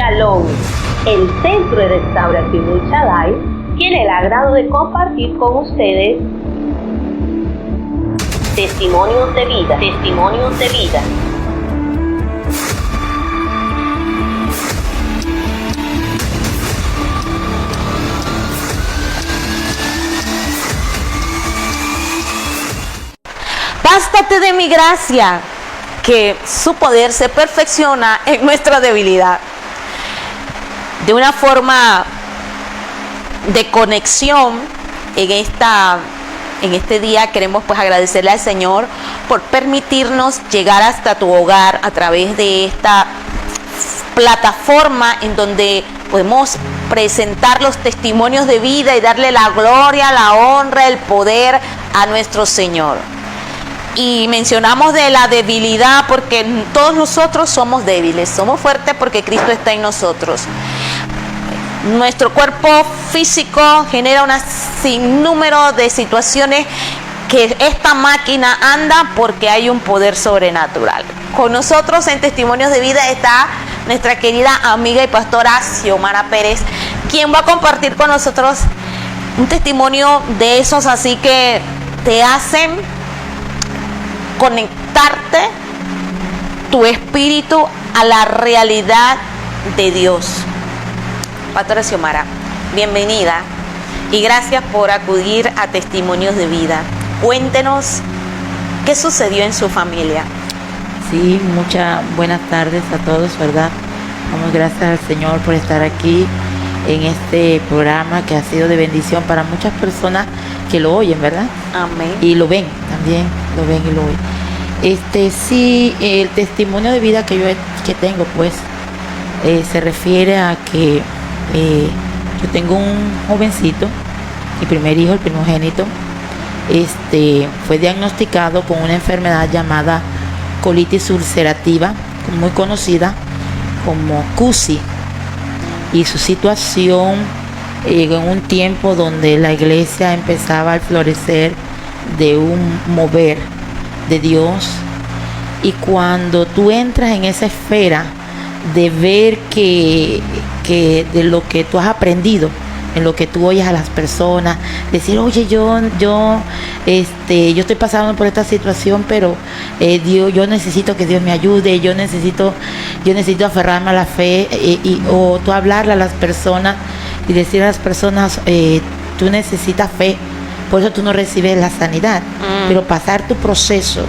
Shalom, el Centro de Restauración El Shaddai tiene el agrado de compartir con ustedes testimonios de vida, testimonios de vida. Bástate de mi gracia, que su poder se perfecciona en nuestra debilidad. De una forma de conexión en este día queremos pues agradecerle al Señor por permitirnos llegar hasta tu hogar a través de esta plataforma en donde podemos presentar los testimonios de vida y darle la gloria, la honra, el poder a nuestro Señor. Y mencionamos de la debilidad porque todos nosotros somos débiles, somos fuertes porque Cristo está en nosotros. Nuestro cuerpo físico genera un sinnúmero de situaciones que esta máquina anda porque hay un poder sobrenatural. Con nosotros en Testimonios de Vida está nuestra querida amiga y pastora Xiomara Pérez, quien va a compartir con nosotros un testimonio de esos así que te hacen conectarte tu espíritu a la realidad de Dios. Pastora Xiomara, bienvenida y gracias por acudir a Testimonios de Vida. Cuéntenos qué sucedió en su familia. Sí, muchas buenas tardes a todos, ¿verdad? Damos gracias al Señor por estar aquí en este programa que ha sido de bendición para muchas personas que lo oyen, ¿verdad? Amén. Y lo ven, también lo ven y lo oyen. Sí, el testimonio de vida que tengo, pues, se refiere a que yo tengo un jovencito, mi primer hijo, el primogénito, fue diagnosticado con una enfermedad llamada colitis ulcerativa, muy conocida como CUSI, y su situación llegó en un tiempo donde la iglesia empezaba a florecer de un mover de Dios, y cuando tú entras en esa esfera de ver que de lo que tú has aprendido, en lo que tú oyes a las personas, decir, oye, yo estoy pasando por esta situación, pero yo necesito que Dios me ayude, yo necesito aferrarme a la fe, o tú hablarle a las personas y decir a las personas, tú necesitas fe, por eso tú no recibes la sanidad, pero pasar tu proceso,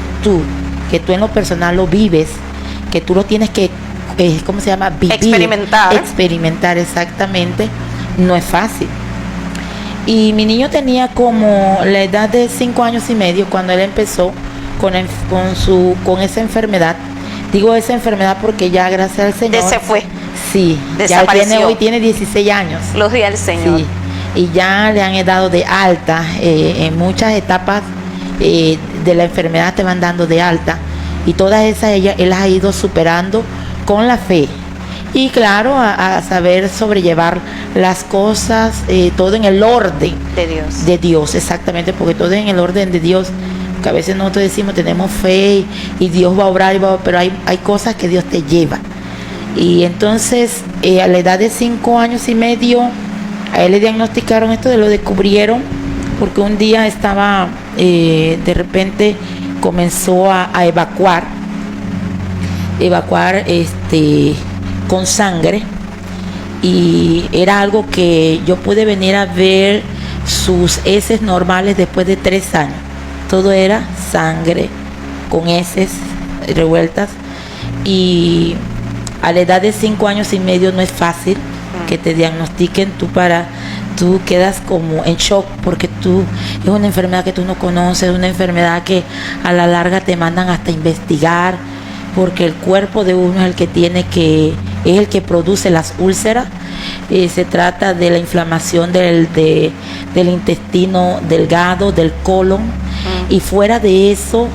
que tú en lo personal lo vives, que tú lo tienes que ¿cómo se llama? Vivir, experimentar exactamente, no es fácil. Y mi niño tenía como la edad de 5 años y medio cuando él empezó con esa enfermedad. Digo esa enfermedad porque ya, gracias al Señor, Se fue. Sí, hoy tiene 16 años. Gloria al Señor. Sí, y ya le han dado de alta. En muchas etapas de la enfermedad te van dando de alta, y todas esas él las ha ido superando con la fe, y claro, a saber sobrellevar las cosas, todo en el orden de Dios, exactamente, porque todo en el orden de Dios, que a veces nosotros decimos tenemos fe y Dios va a obrar, pero hay cosas que Dios te lleva. Y entonces a la edad de 5 años y medio a él le diagnosticaron esto, lo descubrieron porque un día estaba de repente comenzó a evacuar con sangre, y era algo que yo pude venir a ver sus heces normales después de 3 años. Todo era sangre con heces revueltas, y a la edad de 5 años y medio no es fácil que te diagnostiquen. Tú quedas como en shock porque es una enfermedad que tú no conoces, una enfermedad que a la larga te mandan hasta investigar, porque el cuerpo de uno es el que produce las úlceras. Se trata de la inflamación del intestino delgado, del colon, y fuera de eso,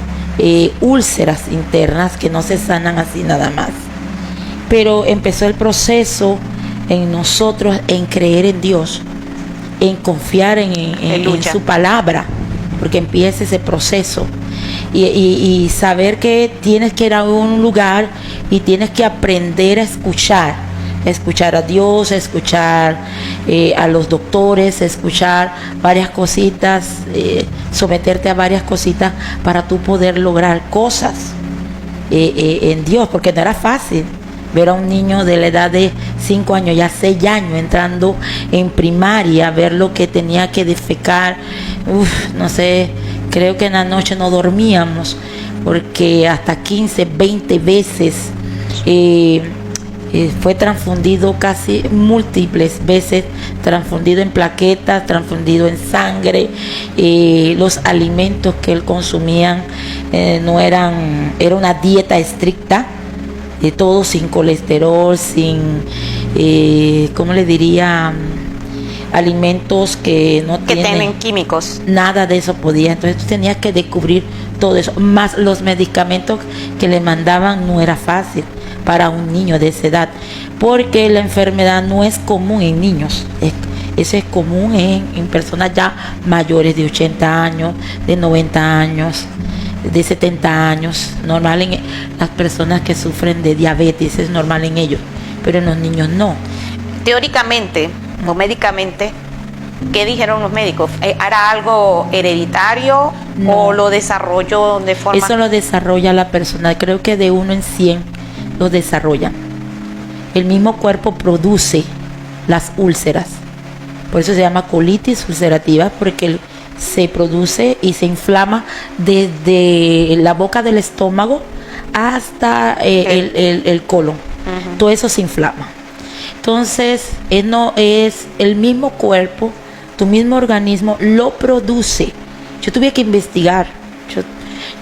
úlceras internas que no se sanan así nada más. Pero empezó el proceso en nosotros, en creer en Dios, en confiar en su palabra, porque empieza ese proceso. Y saber que tienes que ir a un lugar y tienes que aprender a escuchar escuchar a Dios, escuchar a los doctores, escuchar varias cositas, someterte a varias cositas para tú poder lograr cosas en Dios, porque no era fácil ver a un niño de la edad de 5 años, ya 6 años, entrando en primaria, ver lo que tenía que defecar. No sé, creo que en la noche no dormíamos, porque hasta 15, 20 veces fue transfundido, casi múltiples veces, transfundido en plaquetas, transfundido en sangre. Los alimentos que él consumía no eran, era una dieta estricta, de todo sin colesterol, sin, ¿cómo le diría? Alimentos que no tienen químicos. Nada de eso podía. Entonces tú tenías que descubrir todo eso. Más los medicamentos que le mandaban, no era fácil para un niño de esa edad, porque la enfermedad no es común en niños. Eso es común en personas ya mayores de 80 años, de 90 años, de 70 años. Normal en las personas que sufren de diabetes, es normal en ellos, pero en los niños no. Teóricamente o médicamente, ¿qué dijeron los médicos? ¿Era algo hereditario o lo desarrolló de forma...? Eso lo desarrolla la persona, creo que de 1 en 100 lo desarrollan. El mismo cuerpo produce las úlceras, por eso se llama colitis ulcerativa, porque se produce y se inflama desde la boca del estómago hasta el colon. Todo eso se inflama. Entonces, no es el mismo cuerpo, tu mismo organismo lo produce. Yo tuve que investigar.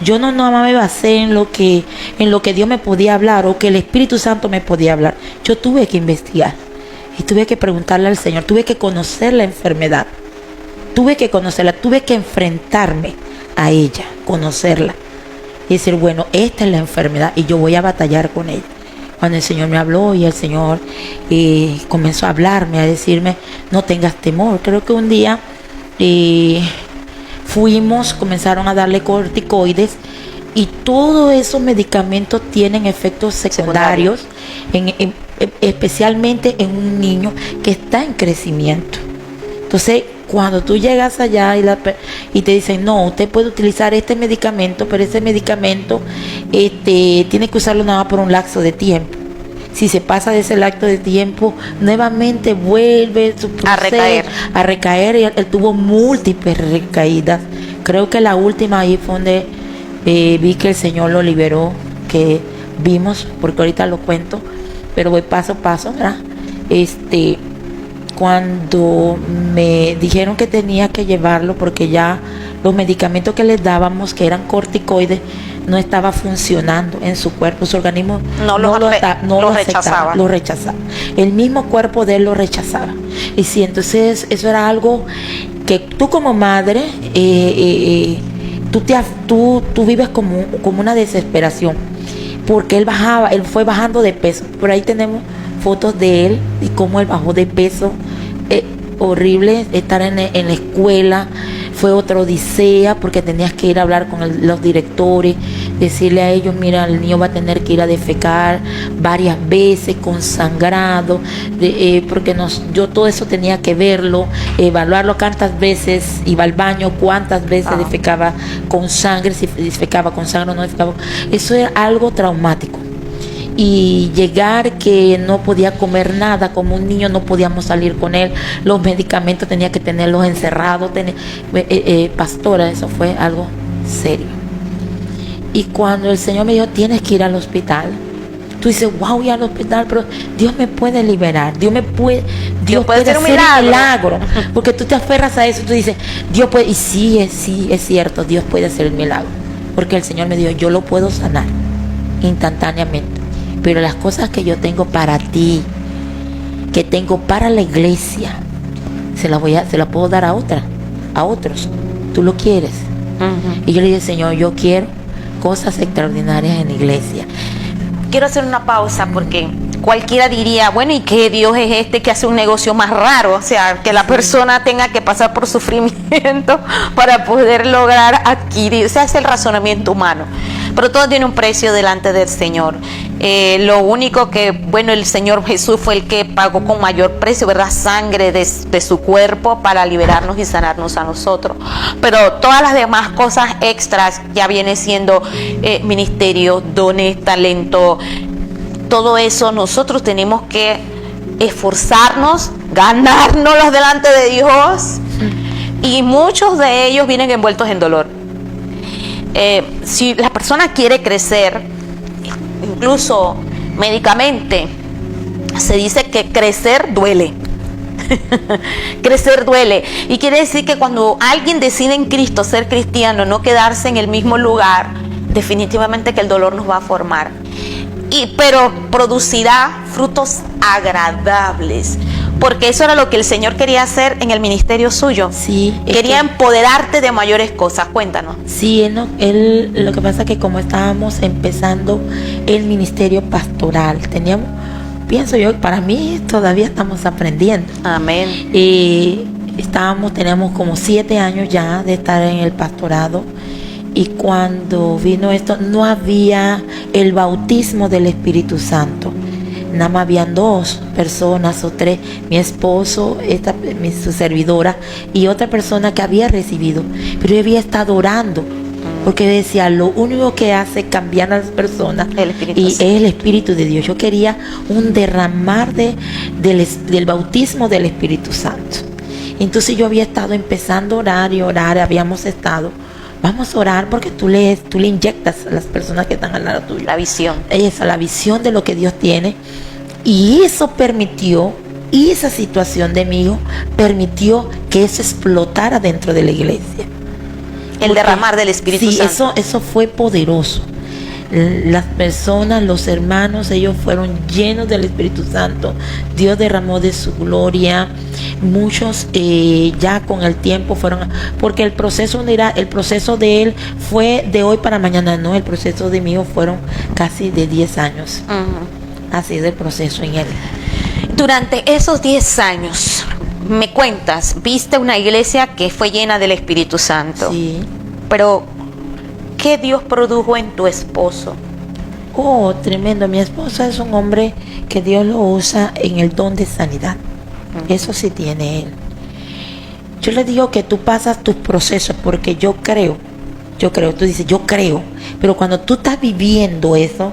Yo no me basé en lo que Dios me podía hablar o que el Espíritu Santo me podía hablar. Yo tuve que investigar y tuve que preguntarle al Señor. Tuve que conocer la enfermedad. Tuve que conocerla, tuve que enfrentarme a ella, conocerla y decir, bueno, esta es la enfermedad y yo voy a batallar con ella. Cuando el Señor me habló y el Señor comenzó a hablarme, a decirme, no tengas temor. Creo que un día comenzaron a darle corticoides y todos esos medicamentos tienen efectos secundarios, especialmente en un niño que está en crecimiento. Entonces, cuando tú llegas allá y te dicen, no, usted puede utilizar este medicamento, pero ese medicamento tiene que usarlo nada más por un lapso de tiempo. Si se pasa de ese lapso de tiempo, nuevamente vuelve a recaer. Y él tuvo múltiples recaídas. Creo que la última ahí fue donde vi que el Señor lo liberó, que vimos, porque ahorita lo cuento, pero voy paso a paso, ¿verdad? Cuando me dijeron que tenía que llevarlo porque ya los medicamentos que les dábamos, que eran corticoides, no estaba funcionando en su cuerpo, su organismo lo rechazaba. Lo rechazaba. El mismo cuerpo de él lo rechazaba. Y sí, entonces eso era algo que tú como madre, tú vives como una desesperación, porque él fue bajando de peso. Por ahí tenemos fotos de él y cómo él bajó de peso. Horrible estar en la escuela, fue otra odisea, porque tenías que ir a hablar con los directores, decirle a ellos, mira, el niño va a tener que ir a defecar varias veces con sangrado, porque yo todo eso tenía que verlo, evaluarlo cuántas veces iba al baño, cuántas veces defecaba con sangre, si defecaba con sangre o no defecaba. Eso era algo traumático. Y llegar que no podía comer nada, como un niño no podíamos salir con él, los medicamentos tenía que tenerlos encerrados, pastora, eso fue algo serio. Y cuando el Señor me dijo, tienes que ir al hospital, tú dices, wow, ir al hospital, pero Dios me puede liberar, Dios puede hacer un milagro, porque tú te aferras a eso, tú dices, Dios puede, y sí, es cierto, Dios puede hacer el milagro, porque el Señor me dijo, yo lo puedo sanar instantáneamente. Pero las cosas que yo tengo para ti, que tengo para la iglesia, se las puedo dar a otros. ¿Tú lo quieres? Y yo le dije, Señor, yo quiero cosas extraordinarias en la iglesia. Quiero hacer una pausa porque cualquiera diría, bueno, ¿y qué Dios es este que hace un negocio más raro? O sea, que la persona tenga que pasar por sufrimiento para poder lograr adquirir. O sea, es el razonamiento humano. pero todo tiene un precio delante del Señor. Lo único que, bueno, el Señor Jesús fue el que pagó con mayor precio, ¿verdad? Sangre de su cuerpo para liberarnos y sanarnos a nosotros. Pero todas las demás cosas extras ya viene siendo ministerio, dones, talento. Todo eso nosotros tenemos que esforzarnos, ganárnoslos delante de Dios. Y muchos de ellos vienen envueltos en dolor. Si la persona quiere crecer, incluso médicamente, se dice que crecer duele. Crecer duele. Y quiere decir que cuando alguien decide en Cristo ser cristiano, no quedarse en el mismo lugar, definitivamente que el dolor nos va a formar. Pero producirá frutos agradables. Porque eso era lo que el Señor quería hacer en el ministerio suyo. Sí, quería empoderarte de mayores cosas. Cuéntanos. Sí, él, lo que pasa es que como estábamos empezando el ministerio pastoral, pienso yo, para mí todavía estamos aprendiendo. Amén. Teníamos como 7 años ya de estar en el pastorado. Y cuando vino esto, no había el bautismo del Espíritu Santo. Nada más habían 2 personas o 3, mi esposo, su servidora y otra persona que había recibido. Pero yo había estado orando, porque decía, lo único que hace cambiar a las personas es el Espíritu de Dios. Yo quería un derramar del bautismo del Espíritu Santo. Entonces yo había estado empezando a orar y orar, habíamos estado... Vamos a orar porque tú le inyectas a las personas que están al lado tuyo la visión. La visión de lo que Dios tiene. Y eso permitió, y esa situación de mi hijo permitió que eso explotara dentro de la iglesia. El derramar del Espíritu Santo. Sí, eso fue poderoso. Las personas, los hermanos, ellos fueron llenos del Espíritu Santo. Dios derramó de su gloria. Muchos ya con el tiempo fueron, porque el proceso de él fue de hoy para mañana, no, el proceso de mi hijo fueron casi de 10 años. Así es el proceso en él. Durante esos 10 años, me cuentas, viste una iglesia que fue llena del Espíritu Santo. Sí. Pero ¿qué Dios produjo en tu esposo? Oh, tremendo. Mi esposo es un hombre que Dios lo usa en el don de sanidad. Eso sí tiene él. Yo le digo que tú pasas tus procesos porque yo creo, tú dices yo creo, pero cuando tú estás viviendo eso,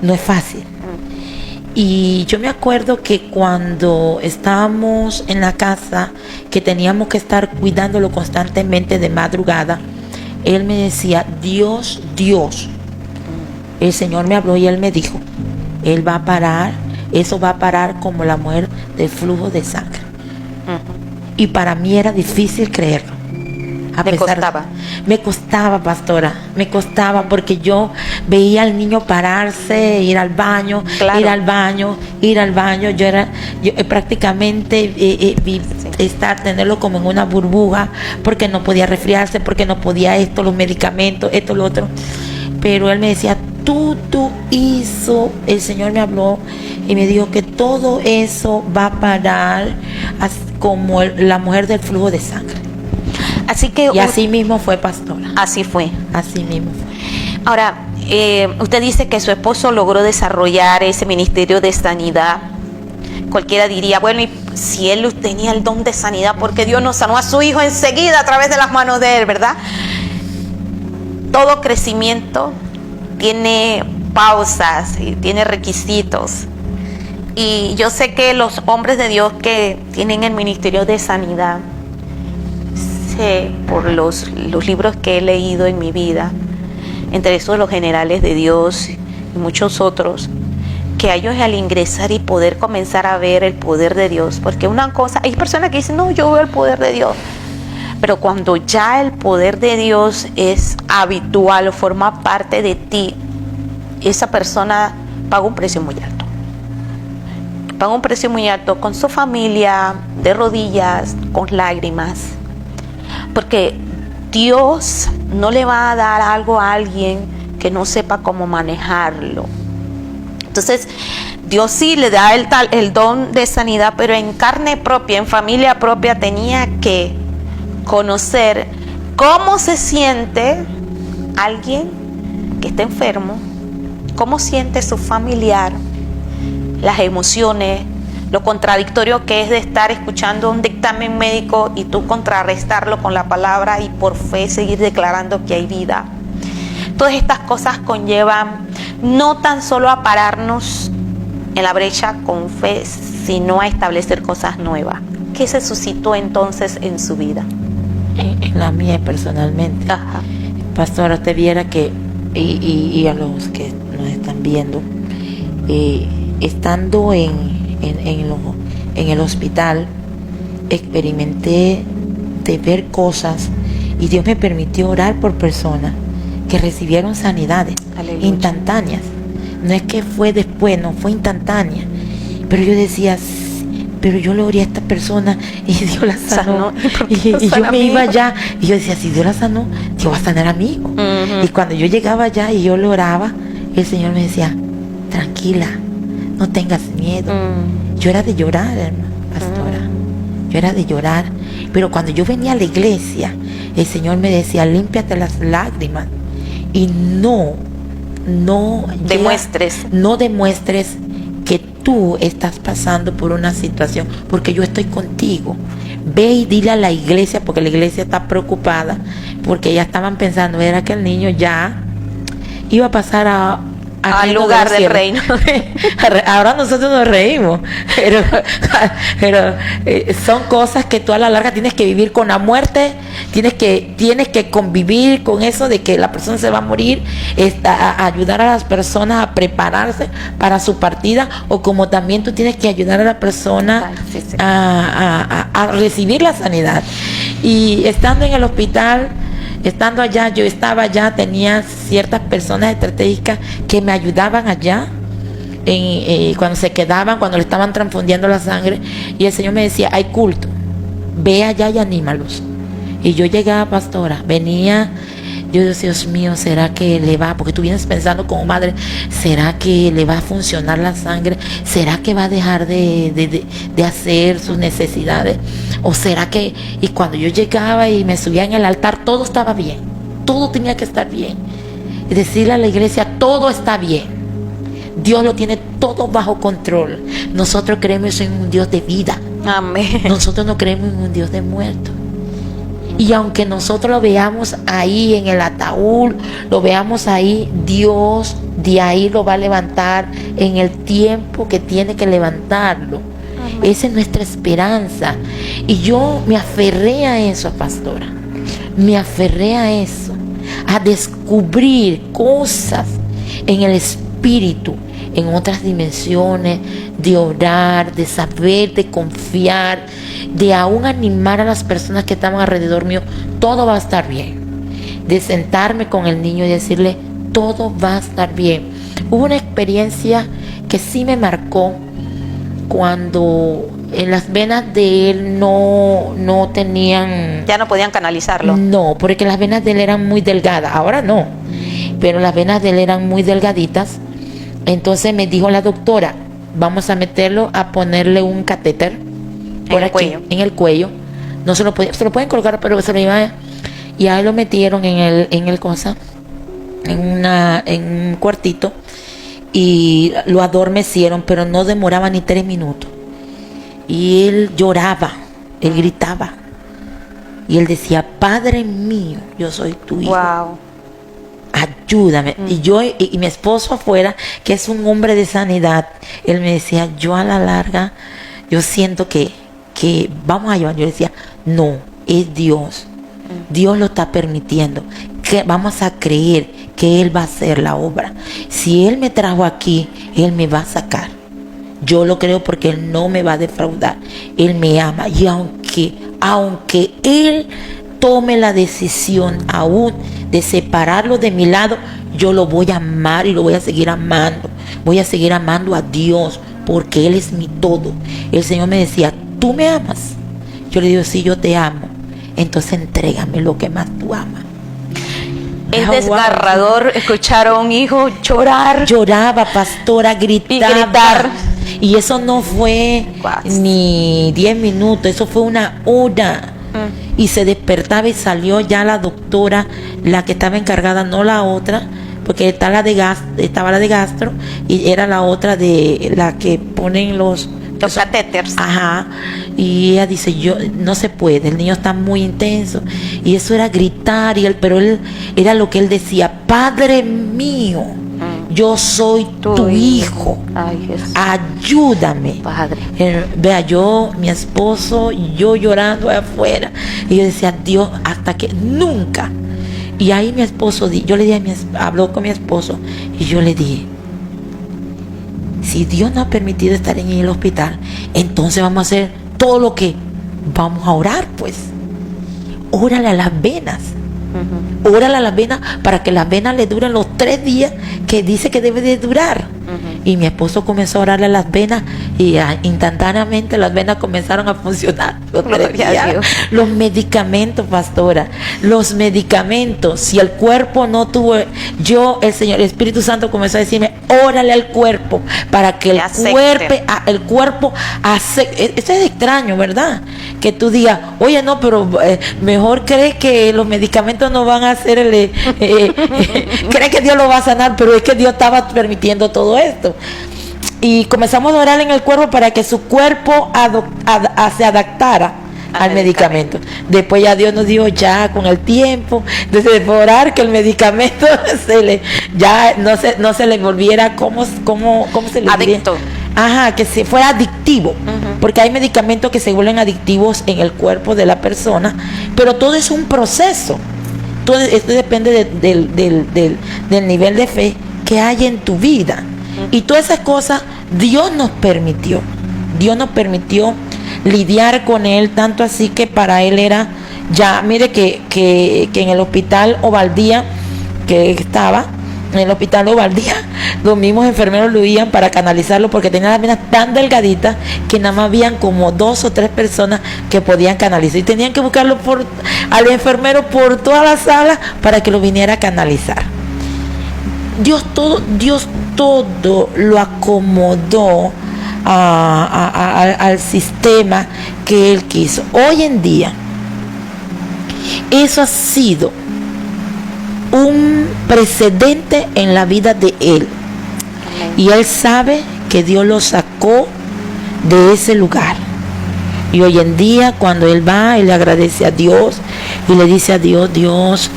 no es fácil. Y yo me acuerdo que cuando estábamos en la casa, que teníamos que estar cuidándolo constantemente de madrugada, él me decía, Dios, el Señor me habló y él me dijo, él va a parar, eso va a parar como la mujer del flujo de sangre. Y para mí era difícil creerlo. Me costaba, pastora, me costaba porque yo veía al niño pararse, ir al baño, claro. ir al baño. Yo prácticamente tenerlo como en una burbuja porque no podía resfriarse, porque no podía los medicamentos, lo otro. Pero él me decía, tú hizo, el Señor me habló y me dijo que todo eso va a parar como la mujer del flujo de sangre. Y así mismo fue, pastora. Así fue. Así mismo fue. Ahora, usted dice que su esposo logró desarrollar ese ministerio de sanidad. Cualquiera diría, bueno, y si él tenía el don de sanidad, porque Dios nos sanó a su hijo enseguida a través de las manos de él, ¿verdad? Todo crecimiento tiene pausas y tiene requisitos. Y yo sé que los hombres de Dios que tienen el ministerio de sanidad, sé por los libros que he leído en mi vida, entre esos los generales de Dios y muchos otros, que a ellos al ingresar y poder comenzar a ver el poder de Dios, porque una cosa, hay personas que dicen, no, yo veo el poder de Dios, pero cuando ya el poder de Dios es habitual o forma parte de ti, esa persona paga un precio muy alto. Paga un precio muy alto con su familia, de rodillas, con lágrimas. Porque Dios no le va a dar algo a alguien que no sepa cómo manejarlo. Entonces, Dios sí le da el don de sanidad, pero en carne propia, en familia propia, tenía que conocer cómo se siente alguien que está enfermo, cómo siente su familiar, las emociones, lo contradictorio que es de estar escuchando un dictamen médico y tú contrarrestarlo con la palabra y por fe seguir declarando que hay vida. Todas estas cosas conllevan no tan solo a pararnos en la brecha con fe, sino a establecer cosas nuevas. ¿Qué se suscitó entonces en su vida? En la mía personalmente. Ajá. Pastora, usted viera que, y a los que nos están viendo, estando en el hospital, experimenté de ver cosas y Dios me permitió orar por personas que recibieron sanidades. Aleluya. Instantáneas. No es que fue después, no, fue instantánea. Pero yo decía, pero yo le oré a esta persona y Dios la sanó. Y yo me iba allá y yo decía, si Dios la sanó, Dios va a sanar a mi hijo. Uh-huh. Y cuando yo llegaba allá y yo le oraba, el Señor me decía, tranquila, no tengas miedo. Yo era de llorar, hermano, pastora. Yo era de llorar. Pero cuando yo venía a la iglesia, el Señor me decía, límpiate las lágrimas. Y no demuestres que tú estás pasando por una situación, porque yo estoy contigo. Ve y dile a la iglesia, porque la iglesia está preocupada, porque ya estaban pensando, era que el niño ya iba a pasar al lugar del reino. Ahora nosotros nos reímos, pero son cosas que tú a la larga tienes que vivir con la muerte, tienes que convivir con eso de que la persona se va a morir, a ayudar a las personas a prepararse para su partida, o como también tú tienes que ayudar a la persona a recibir la sanidad. Y estando en el hospital, estando allá, yo estaba allá, tenía ciertas personas estratégicas que me ayudaban allá cuando se quedaban, cuando le estaban transfundiendo la sangre, y el Señor me decía, hay culto, ve allá y anímalos. Y yo llegaba, pastora, venía, yo decía, Dios mío, ¿será que le va? Porque tú vienes pensando como madre, ¿será que le va a funcionar la sangre? ¿Será que va a dejar de hacer sus necesidades? ¿O será que...? Y cuando yo llegaba y me subía en el altar, todo estaba bien, todo tenía que estar bien. Y decirle a la iglesia, todo está bien, Dios lo tiene todo bajo control. Nosotros creemos en un Dios de vida. Amén. Nosotros no creemos en un Dios de muertos. Y aunque nosotros lo veamos ahí en el ataúd, lo veamos ahí, Dios de ahí lo va a levantar en el tiempo que tiene que levantarlo. Amén. Esa es nuestra esperanza. Y yo me aferré a eso, pastora. Me aferré a eso, a descubrir cosas en el espíritu, en otras dimensiones, de orar, de saber, de confiar, de aún animar a las personas que estaban alrededor mío, todo va a estar bien. De sentarme con el niño y decirle, todo va a estar bien. Hubo una experiencia que sí me marcó cuando en las venas de él no tenían... Ya no podían canalizarlo. No, porque las venas de él eran muy delgadas, ahora no, pero las venas de él eran muy delgaditas. Entonces me dijo la doctora, vamos a meterlo, a ponerle un catéter por aquí, cuello. En el cuello. No se lo pueden colgar, pero se lo iba y ahí lo metieron en el cosa, en un cuartito, y lo adormecieron, pero no demoraba ni 3 minutos. Y él lloraba, él gritaba, y él decía, Padre mío, yo soy tu hijo. Wow. Ayúdame. Y yo y mi esposo afuera, que es un hombre de sanidad, él me decía, yo a la larga, yo siento que vamos a llevar. Yo decía, no, es Dios. Dios lo está permitiendo. Que vamos a creer que Él va a hacer la obra. Si Él me trajo aquí, Él me va a sacar. Yo lo creo porque Él no me va a defraudar. Él me ama. Y aunque Él tome la decisión aún de separarlo de mi lado, yo lo voy a amar y lo voy a seguir amando. Voy a seguir amando a Dios porque Él es mi todo. El Señor me decía, ¿tú me amas? Yo le digo, sí, yo te amo. Entonces entrégame lo que más tú amas. Es desgarrador escuchar a un hijo llorar. Lloraba, pastora, gritaba. Y gritar. Y eso no fue ni 10 minutos, eso fue 1 hora. Y se despertaba y salió ya la doctora, la que estaba encargada, no la otra, porque estaba la de gastro y era la otra de la que ponen los catéteres. Ajá. Y ella dice, yo no se puede, el niño está muy intenso. Y eso era gritar, pero él era lo que él decía, Padre mío, yo soy tu hijo. Ay, Jesús. Ayúdame. Padre. Vea, mi esposo, yo llorando afuera. Y yo decía, Dios, hasta que nunca. Y ahí mi esposo, yo le dije habló con mi esposo y yo le dije, si Dios nos ha permitido estar en el hospital, entonces vamos a hacer todo lo que vamos a orar, pues. Órale a las venas. Órale a las venas para que las venas le duren los 3 días que dice que debe de durar. Y mi esposo comenzó a orarle a las venas y instantáneamente las venas comenzaron a funcionar. Gloria a Dios. Los medicamentos, pastora, los medicamentos, si el cuerpo no tuvo, el Espíritu Santo comenzó a decirme, órale al cuerpo para que el cuerpo acepte. Esto es extraño, ¿verdad? Que tú digas, oye, no, pero mejor crees que los medicamentos no van a hacer cree que Dios lo va a sanar, pero es que Dios estaba permitiendo todo esto. Y comenzamos a orar en el cuerpo para que su cuerpo se adaptara al medicamento. Después ya Dios nos dijo, ya con el tiempo, desde orar que el medicamento no se le volviera, ¿cómo se le diría? Adicto. Ajá, que se fuera adictivo, porque hay medicamentos que se vuelven adictivos en el cuerpo de la persona, pero todo es un proceso. Todo esto depende del nivel de fe que hay en tu vida. Y todas esas cosas Dios nos permitió lidiar con él, tanto así que para él era ya, mire que en el hospital Ovaldía que estaba, en el hospital Ovaldía, los mismos enfermeros lo oían para canalizarlo porque tenía las venas tan delgaditas que nada más habían como 2 o 3 personas que podían canalizar y tenían que buscarlo al enfermero por toda la sala para que lo viniera a canalizar. Dios todo lo acomodó al sistema que él quiso. Hoy en día eso ha sido un precedente en la vida de él. Y él sabe que Dios lo sacó de ese lugar. Y hoy en día cuando él va, él le agradece a Dios y le dice a Dios, Dios,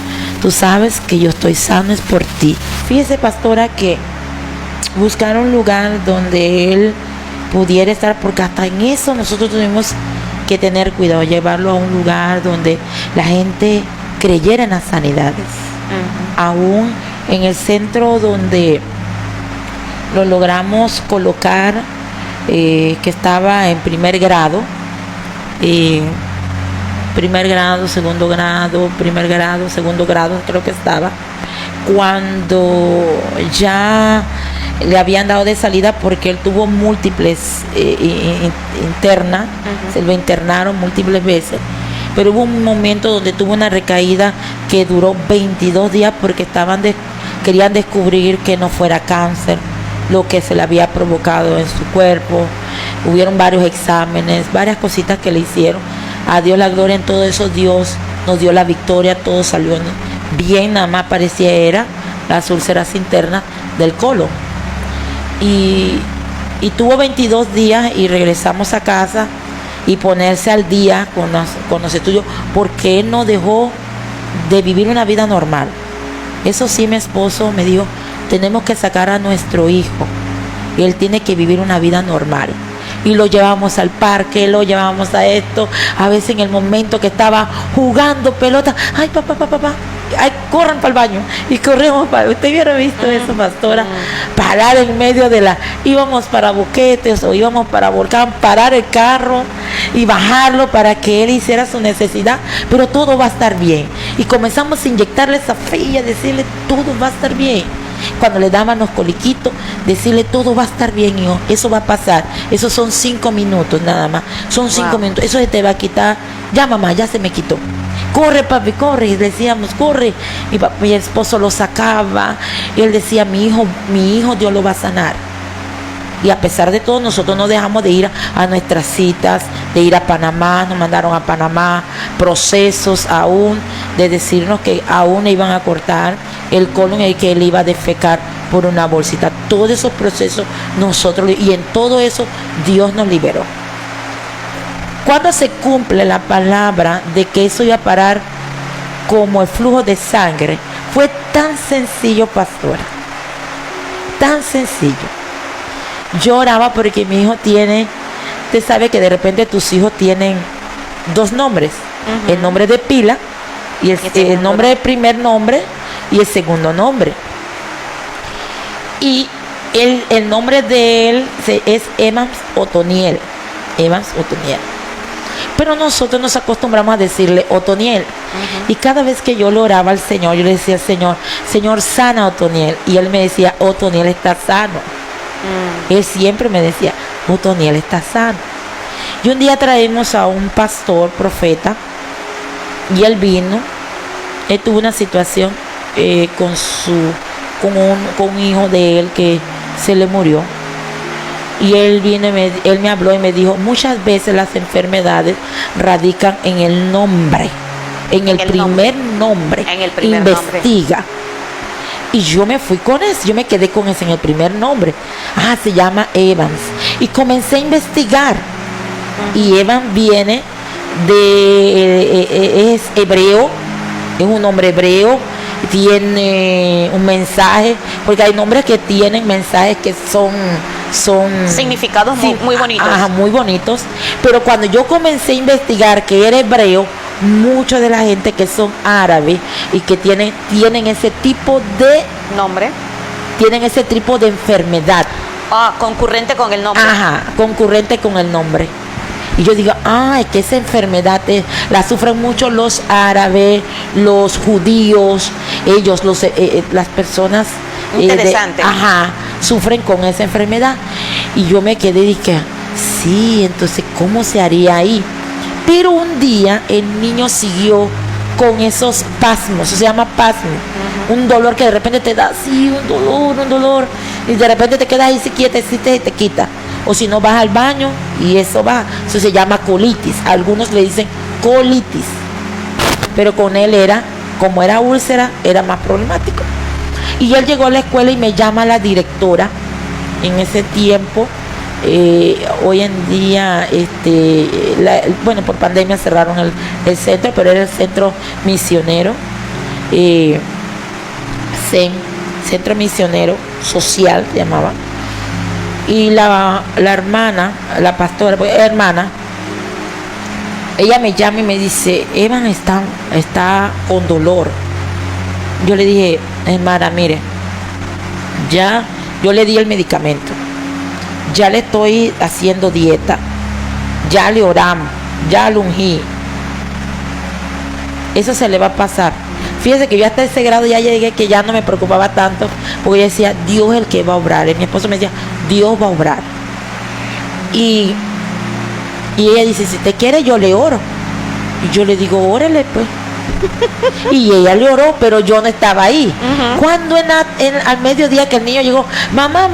tú sabes que yo estoy sano es por ti. Fíjese, pastora, que buscar un lugar donde él pudiera estar, porque hasta en eso nosotros tuvimos que tener cuidado, llevarlo a un lugar donde la gente creyera en las sanidades. Aún en el centro donde lo logramos colocar, que estaba en primer grado, segundo grado, creo que estaba, cuando ya le habían dado de salida porque él tuvo múltiples internas, se lo internaron múltiples veces, pero hubo un momento donde tuvo una recaída que duró 22 días porque querían descubrir que no fuera cáncer lo que se le había provocado en su cuerpo. Hubieron varios exámenes, varias cositas que le hicieron. A Dios la gloria en todo eso. Dios nos dio la victoria, todo salió bien, nada más parecía era las úlceras internas del colon. Y tuvo 22 días y regresamos a casa y ponerse al día con los estudios, porque él no dejó de vivir una vida normal. Eso sí, mi esposo me dijo, tenemos que sacar a nuestro hijo y él tiene que vivir una vida normal. Y lo llevamos al parque, lo llevamos a esto, a veces en el momento que estaba jugando pelota, ay, papá, ay, corran para el baño, y corremos para, usted hubiera visto eso, pastora, parar en medio íbamos para Boquetes o íbamos para Volcán, parar el carro y bajarlo para que él hiciera su necesidad, pero todo va a estar bien. Y comenzamos a inyectarle esa fe y a decirle, todo va a estar bien. Cuando le daban los coliquitos, decirle, todo va a estar bien, hijo, eso va a pasar. Esos son 5 minutos nada más, son 5 minutos, eso se te va a quitar. Ya, mamá, ya se me quitó. Corre, papi, corre. Y decíamos, corre. Mi esposo lo sacaba y él decía, mi hijo Dios lo va a sanar. Y a pesar de todo, nosotros no dejamos de ir a nuestras citas, de ir a Panamá. Nos mandaron a Panamá procesos aún, de decirnos que aún iban a cortar, el colon y que él iba a defecar por una bolsita. Todos esos procesos nosotros, y en todo eso Dios nos liberó. Cuando se cumple la palabra de que eso iba a parar como el flujo de sangre, fue tan sencillo, pastora, tan sencillo. Yo oraba porque mi hijo tiene, usted sabe que de repente tus hijos tienen dos nombres, el nombre de pila y el nombre del primer nombre y el segundo nombre. Y el nombre de él es Evans Otoniel. Evans Otoniel. Pero nosotros nos acostumbramos a decirle Otoniel. Y cada vez que yo le oraba al Señor, yo le decía al Señor, Señor, sana a Otoniel. Y él me decía, Otoniel está sano. Él siempre me decía, Otoniel está sano. Y un día traemos a un pastor, profeta, y él vino. Él tuvo una situación con un hijo de él que se le murió. Y él vino él me habló y me dijo, muchas veces las enfermedades radican en el nombre, en el primer nombre. Investiga. Y yo me fui con eso, yo me quedé con ese en el primer nombre. Se llama Evans. Y comencé a investigar. Y Evans viene es hebreo, es un nombre hebreo, tiene un mensaje, porque hay nombres que tienen mensajes que son significados muy bonitos. Muy bonitos. Pero cuando yo comencé a investigar que era hebreo, mucha de la gente que son árabes y que tienen ese tipo de nombre, tienen ese tipo de enfermedad. Concurrente con el nombre. Concurrente con el nombre. Y yo digo, es que esa enfermedad la sufren mucho los árabes, los judíos, ellos, las personas interesante. Sufren con esa enfermedad. Y yo me quedé y dije, sí, entonces ¿cómo se haría ahí? Pero un día el niño siguió con esos pasmos, se llama pasmo, un dolor que de repente te da así, un dolor, y de repente te quedas ahí quieta y te quita. O si no, vas al baño y eso va. Eso se llama colitis. Algunos le dicen colitis. Pero con él como era úlcera, era más problemático. Y él llegó a la escuela y me llama la directora. En ese tiempo, hoy en día, por pandemia cerraron el centro, pero era el centro misionero. Centro misionero social se llamaba. Y la hermana, la pastora, hermana, ella me llama y me dice, Evan está con dolor. Yo le dije, hermana, mire, ya yo le di el medicamento, ya le estoy haciendo dieta, ya le oramos, ya lo ungí. Eso se le va a pasar. Fíjese que yo hasta ese grado ya llegué que ya no me preocupaba tanto, porque yo decía, Dios es el que va a obrar. Y mi esposo me decía, Dios va a obrar. Y ella dice, si te quiere yo le oro. Y yo le digo, órale pues. Y ella le oró, pero yo no estaba ahí. Cuando al mediodía que el niño llegó, mamá,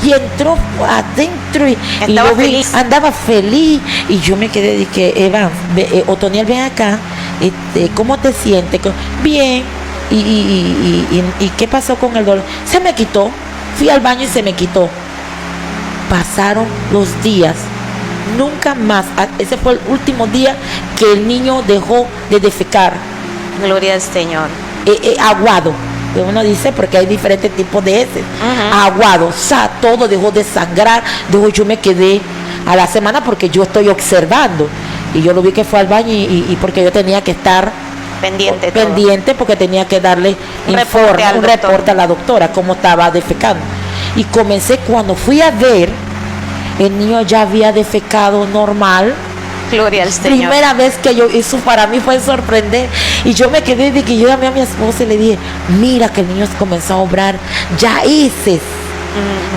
y entró adentro y lo vi, feliz. Andaba feliz. Y yo me quedé, dije, Evan, Otoniel, ven acá, ¿cómo te sientes? Bien. ¿Y qué pasó con el dolor? Se me quitó. Fui al baño y se me quitó. Pasaron los días. Nunca más. Ese fue el último día que el niño dejó de defecar. Gloria al Señor. Aguado. Uno dice porque hay diferentes tipos de heces. Aguado. Todo dejó de sangrar. Yo me quedé a la semana porque yo estoy observando. Y yo lo vi que fue al baño y porque yo tenía que estar pendiente porque tenía que darle un reporte a la doctora cómo estaba defecando. Y comencé, cuando fui a ver, el niño ya había defecado normal. Gloria al Señor. Primera vez que eso para mí fue sorprender. Y yo me quedé de que yo llamé a mi esposa y le dije, mira que el niño comenzó a obrar ya heces.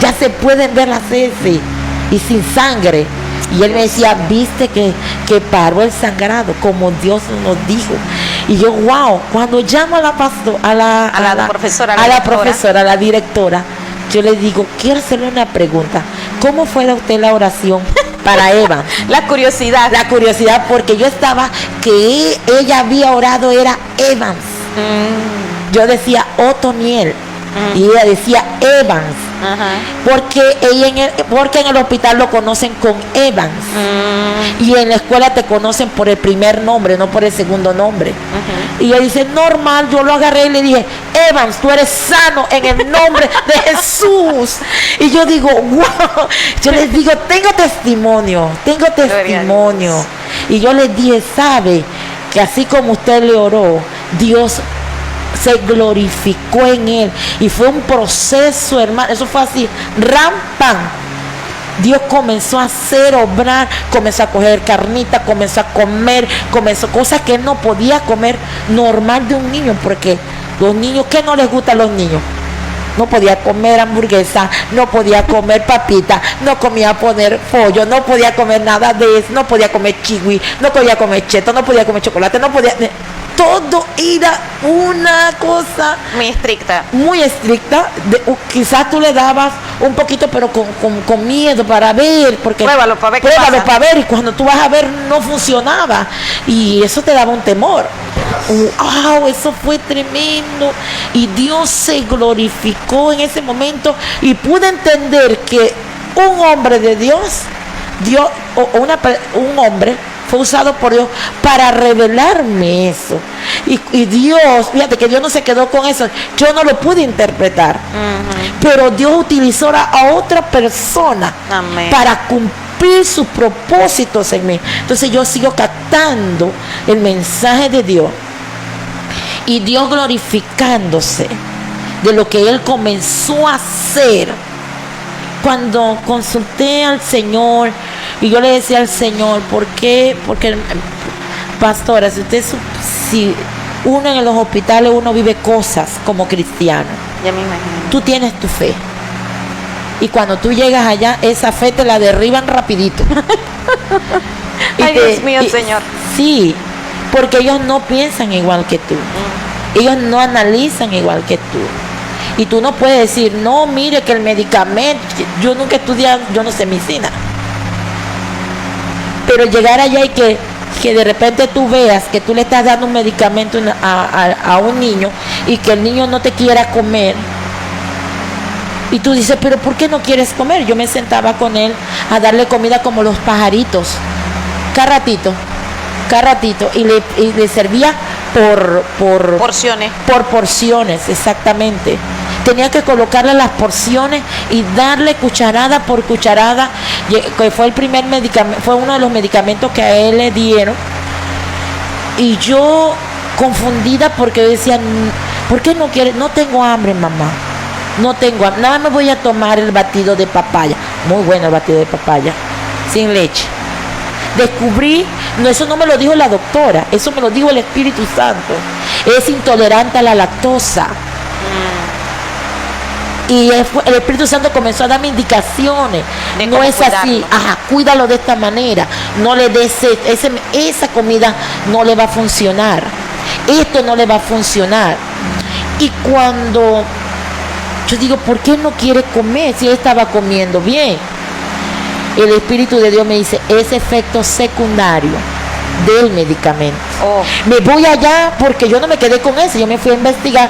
Ya se pueden ver las heces y sin sangre. Y él me decía, viste que paró el sangrado como Dios nos dijo. Y yo, wow, cuando llamo a la profesora, a la directora, yo le digo, quiero hacerle una pregunta. ¿Cómo fue usted la oración para Eva? La curiosidad, porque yo estaba que ella había orado, era Evans. yo decía Otoniel y ella decía Evans, porque porque en el hospital lo conocen con Evans y en la escuela te conocen por el primer nombre, no por el segundo nombre. Y ella dice, normal, yo lo agarré y le dije, Evans, tú eres sano en el nombre de Jesús. Y yo digo, wow, yo les digo, tengo testimonio. Y yo les dije, sabe que así como usted le oró, Dios se glorificó en él, y fue un proceso, hermano. Eso fue así, ram, pam. Dios comenzó a hacer, obrar, comenzó a coger carnita, comenzó a comer, comenzó cosas que él no podía comer normal de un niño, porque los niños, ¿qué no les gusta a los niños? No podía comer hamburguesa, no podía comer papita, no comía poner pollo, no podía comer nada de eso, no podía comer kiwi, no podía comer cheto, no podía comer chocolate, no podía... Todo era una cosa muy estricta. Muy estricta. Quizás tú le dabas un poquito, pero con miedo para ver, porque pruébalo para ver qué pasa. Para ver, y cuando tú vas a ver no funcionaba, y eso te daba un temor. Wow, eso fue tremendo, y Dios se glorificó en ese momento, y pude entender que un hombre de Dios, un hombre fue usado por Dios para revelarme eso. Y Dios, fíjate que Dios no se quedó con eso. Yo no lo pude interpretar. Pero Dios utilizó a otra persona. Amén. Para cumplir sus propósitos en mí. Entonces yo sigo captando el mensaje de Dios. Y Dios glorificándose de lo que Él comenzó a hacer. Cuando consulté al Señor, y yo le decía al Señor, ¿por qué? Porque, pastora, si uno en los hospitales, uno vive cosas como cristiano. Ya me imagino. Tú tienes tu fe. Y cuando tú llegas allá, esa fe te la derriban rapidito. Ay, Dios mío, Señor. Sí, porque ellos no piensan igual que tú. Ellos no analizan igual que tú. Y tú no puedes decir, no, mire que el medicamento, yo nunca estudié, yo no sé medicina. Pero llegar allá y que de repente tú veas que tú le estás dando un medicamento a un niño, y que el niño no te quiera comer. Y tú dices, pero ¿por qué no quieres comer? Yo me sentaba con él a darle comida como los pajaritos. Cada ratito. Y le servía por porciones. Por porciones, exactamente. Tenía que colocarle las porciones y darle cucharada por cucharada, que fue el primer medicamento, fue uno de los medicamentos que a él le dieron. Y yo confundida, porque yo decía, ¿por qué no quiere? No tengo hambre, mamá. No tengo hambre. Nada, me voy a tomar el batido de papaya. Muy bueno el batido de papaya, sin leche. Descubrí, no, eso no me lo dijo la doctora, eso me lo dijo el Espíritu Santo. Es intolerante a la lactosa. Y el Espíritu Santo comenzó a darme indicaciones. No es así, cuídalo de esta manera. No le des esa comida, no le va a funcionar. Esto no le va a funcionar. Y cuando yo digo, ¿por qué no quiere comer si él estaba comiendo bien? El Espíritu de Dios me dice, es efecto secundario del medicamento. Me voy allá, porque yo no me quedé con eso, yo me fui a investigar.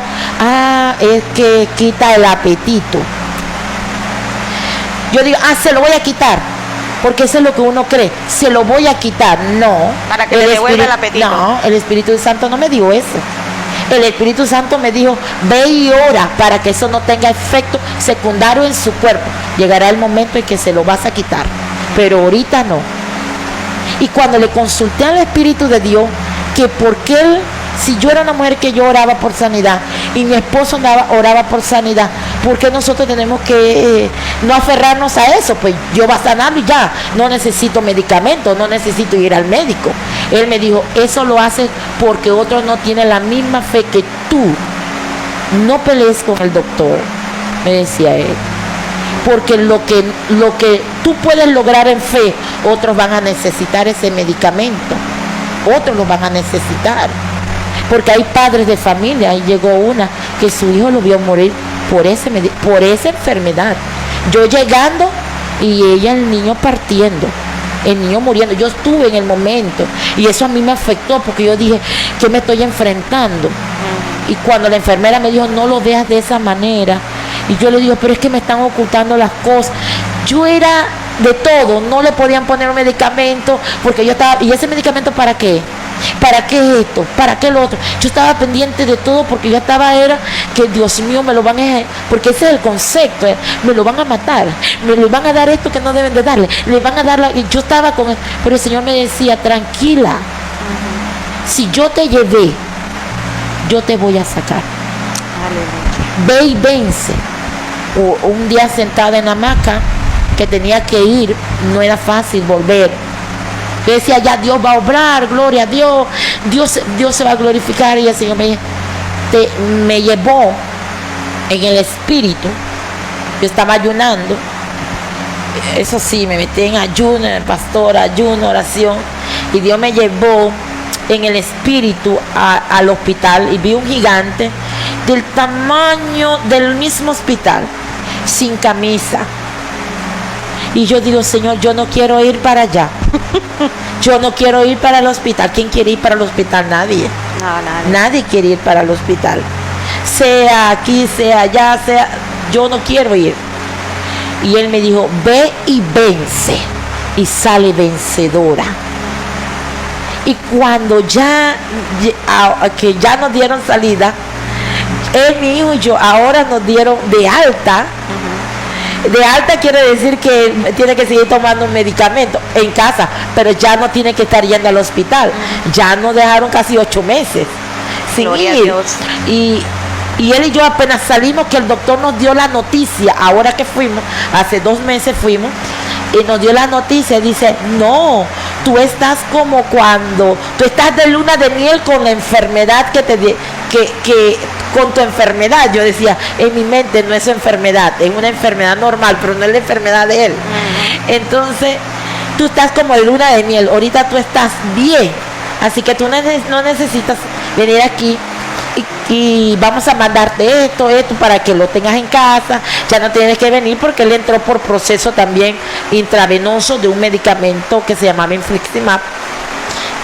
Es que quita el apetito. Yo digo, se lo voy a quitar, porque eso es lo que uno cree, se lo voy a quitar. No, para que le devuelva el apetito. No, el Espíritu Santo no me dijo eso. El Espíritu Santo me dijo, ve y ora para que eso no tenga efecto secundario en su cuerpo. Llegará el momento en que se lo vas a quitar, pero ahorita no. Y cuando le consulté al Espíritu de Dios, que por qué él, si yo era una mujer que yo oraba por sanidad y mi esposo oraba por sanidad, ¿por qué nosotros tenemos que no aferrarnos a eso? Pues yo voy a sanarlo y ya, no necesito medicamentos, no necesito ir al médico. Él me dijo, eso lo haces porque otro no tiene la misma fe que tú. No pelees con el doctor, me decía él. Porque lo que tú puedes lograr en fe, otros van a necesitar ese medicamento. Otros lo van a necesitar. Porque hay padres de familia, ahí llegó una que su hijo lo vio morir por esa enfermedad. Yo llegando y ella, el niño partiendo, el niño muriendo. Yo estuve en el momento y eso a mí me afectó, porque yo dije, ¿qué me estoy enfrentando? Y cuando la enfermera me dijo, no lo veas de esa manera, y yo le digo, pero es que me están ocultando las cosas. Yo era de todo, no le podían poner un medicamento, porque yo estaba, ¿y ese medicamento para qué? ¿Para qué esto? ¿Para qué lo otro? Yo estaba pendiente de todo porque yo estaba, era que Dios mío me lo van a, porque ese es el concepto, me lo van a matar, me le van a dar esto que no deben de darle, le van a dar y yo estaba con él, pero el Señor me decía, tranquila, si yo te llevé, yo te voy a sacar. Ve y vence. Un día sentada en la hamaca, que tenía que ir, no era fácil volver. Yo decía, ya Dios va a obrar, gloria a Dios, Dios se va a glorificar. Y el Señor me llevó en el espíritu. Yo estaba ayunando, eso sí, me metí en ayuno, en el pastor, ayuno, oración, y Dios me llevó en el espíritu al hospital, y vi un gigante del tamaño del mismo hospital, sin camisa. Y yo digo, Señor, yo no quiero ir para allá. Yo no quiero ir para el hospital. ¿Quién quiere ir para el hospital? Nadie. No, Nadie quiere ir para el hospital. Sea aquí, sea allá, sea... Yo no quiero ir. Y Él me dijo, ve y vence. Y sale vencedora. Y cuando que ya nos dieron salida, Él, mi hijo y yo, ahora nos dieron de alta. De alta quiere decir que tiene que seguir tomando un medicamento en casa, pero ya no tiene que estar yendo al hospital. Ya nos dejaron casi 8 meses sin Gloria ir. a Dios. Y él y yo apenas salimos, que el doctor nos dio la noticia, ahora que fuimos, hace 2 meses fuimos, y nos dio la noticia, dice, no, tú estás como cuando, tú estás de luna de miel con la enfermedad que con tu enfermedad. Yo decía, en mi mente no es enfermedad, es una enfermedad normal, pero no es la enfermedad de él. Entonces, tú estás como de luna de miel, ahorita tú estás bien, así que tú no necesitas venir aquí. Y vamos a mandarte esto para que lo tengas en casa. Ya no tienes que venir, porque él entró por proceso también intravenoso de un medicamento que se llamaba Infliximab,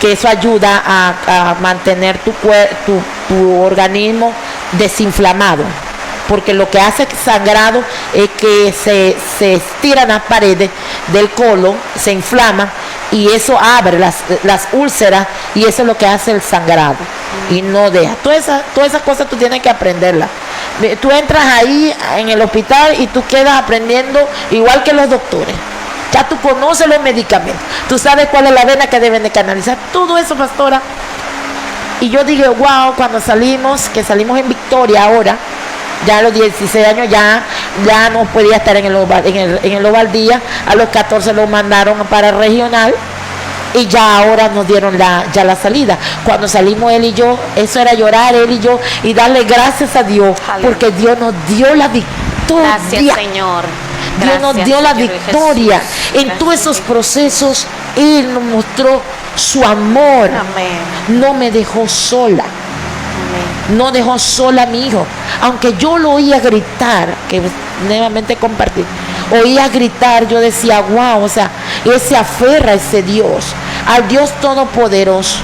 que eso ayuda a mantener tu organismo desinflamado, porque lo que hace sangrado es que se estiran las paredes del colon, se inflama, y eso abre las úlceras, y eso es lo que hace el sangrado, y no deja. Todas esas cosas tú tienes que aprenderlas. Tú entras ahí en el hospital y tú quedas aprendiendo igual que los doctores. Ya tú conoces los medicamentos, tú sabes cuál es la vena que deben de canalizar, todo eso, pastora. Y yo dije, wow, cuando salimos en Victoria ahora, ya a los 16 años ya no podía estar en el Ovaldía. A los 14 lo mandaron para el regional, y ya ahora nos dieron la salida. Cuando salimos él y yo, eso era llorar, él y yo, y darle gracias a Dios, porque Dios nos dio la victoria. Gracias, Señor. Dios nos dio la victoria. En todos esos procesos, Él nos mostró su amor. Amén. No me dejó sola. No dejó sola a mi hijo. Aunque yo lo oía gritar, que nuevamente compartí, oía gritar, yo decía, wow, o sea, Él se aferra a ese Dios, al Dios Todopoderoso.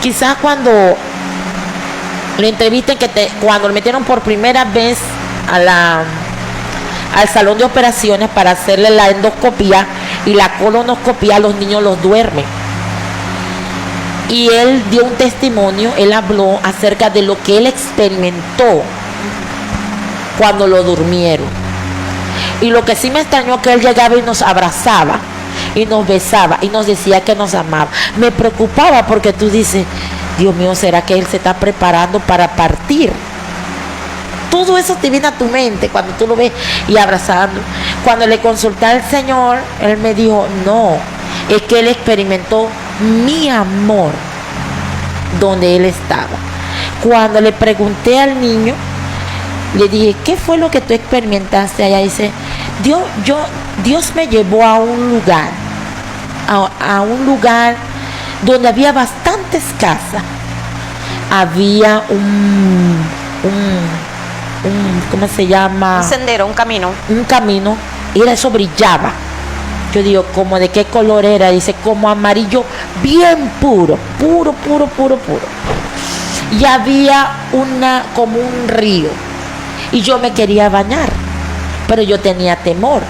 Quizás cuando le entrevisten, cuando le metieron por primera vez al salón de operaciones para hacerle la endoscopía y la colonoscopía, los niños los duermen. Y él dio un testimonio, él habló acerca de lo que él experimentó cuando lo durmieron. Y lo que sí me extrañó, que él llegaba y nos abrazaba y nos besaba y nos decía que nos amaba. Me preocupaba, porque tú dices, Dios mío, ¿será que él se está preparando para partir? Todo eso te viene a tu mente cuando tú lo ves y abrazando. Cuando le consulté al Señor, Él me dijo, no, es que Él experimentó mi amor donde Él estaba. Cuando le pregunté al niño, le dije, ¿qué fue lo que tú experimentaste allá? Dice, Dios me llevó a un lugar, a un lugar donde había bastantes casas. Había ¿cómo se llama? Un sendero, un camino. Un camino, y eso brillaba. Yo digo, ¿como de qué color era? Dice, como amarillo, bien puro. y había como un río y yo me quería bañar, pero yo tenía temor.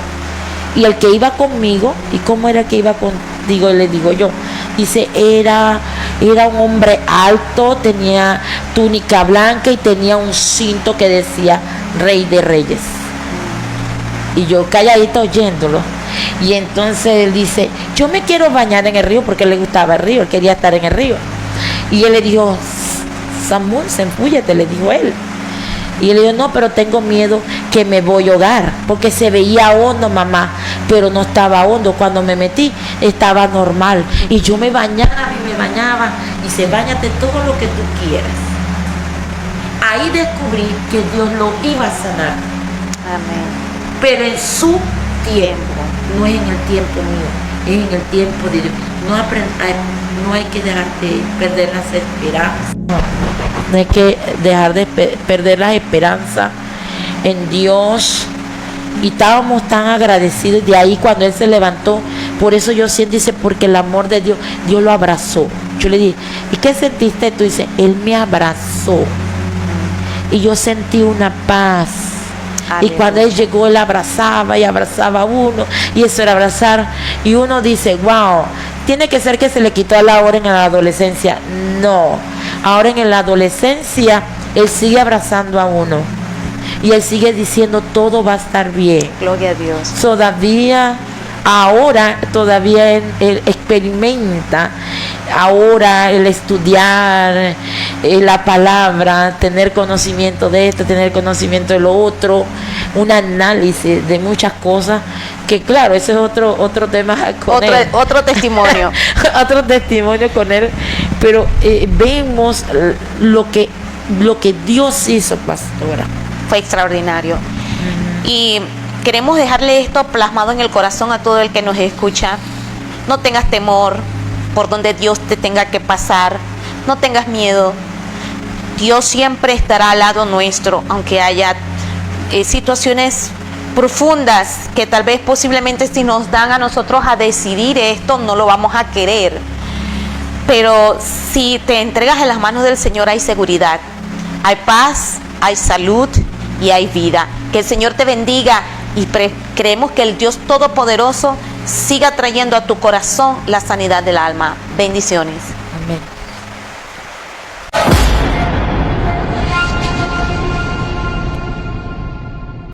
Y el que iba conmigo, ¿y cómo era que iba contigo? Le digo yo, dice, era un hombre alto, tenía túnica blanca y tenía un cinto que decía Rey de Reyes. Y yo calladito oyéndolo. Y entonces él dice, yo me quiero bañar en el río, porque le gustaba el río, él quería estar en el río. Y él le dijo, Samuel, enfúyate, le dijo él. Y él le dijo, no, pero tengo miedo que me voy a ahogar, porque se veía hondo, mamá, pero no estaba hondo. Cuando me metí estaba normal. Y yo me bañaba y me bañaba. Y dice, báñate todo lo que tú quieras. Ahí descubrí que Dios lo iba a sanar. Amén. Pero en su tiempo, no es en el tiempo mío, es en el tiempo de Dios. No hay que dejar de perder las esperanzas. No hay que dejar de perder las esperanzas en Dios. Y estábamos tan agradecidos de ahí cuando Él se levantó. Por eso yo siento, dice, porque el amor de Dios, Dios lo abrazó. Yo le dije, ¿y qué sentiste tú? Dice, Él me abrazó. Y yo sentí una paz. Y cuando Él llegó, Él abrazaba y abrazaba a uno. Y eso era abrazar. Y uno dice, wow, tiene que ser que se le quitó la hora en la adolescencia. No, ahora en la adolescencia Él sigue abrazando a uno. Y Él sigue diciendo, todo va a estar bien. Gloria a Dios. Todavía Él experimenta. Ahora el estudiar la palabra, tener conocimiento de esto, tener conocimiento de lo otro, un análisis de muchas cosas, que claro, ese es otro tema con él. Otro testimonio. Otro testimonio con él, pero vemos lo que Dios hizo, pastora. Fue extraordinario. Y queremos dejarle esto plasmado en el corazón a todo el que nos escucha. No tengas temor por donde Dios te tenga que pasar. No tengas miedo. Dios siempre estará al lado nuestro, aunque haya situaciones profundas que tal vez posiblemente si nos dan a nosotros a decidir esto, no lo vamos a querer. Pero si te entregas en las manos del Señor, hay seguridad, hay paz, hay salud y hay vida. Que el Señor te bendiga y creemos que el Dios Todopoderoso siga trayendo a tu corazón la sanidad del alma. Bendiciones.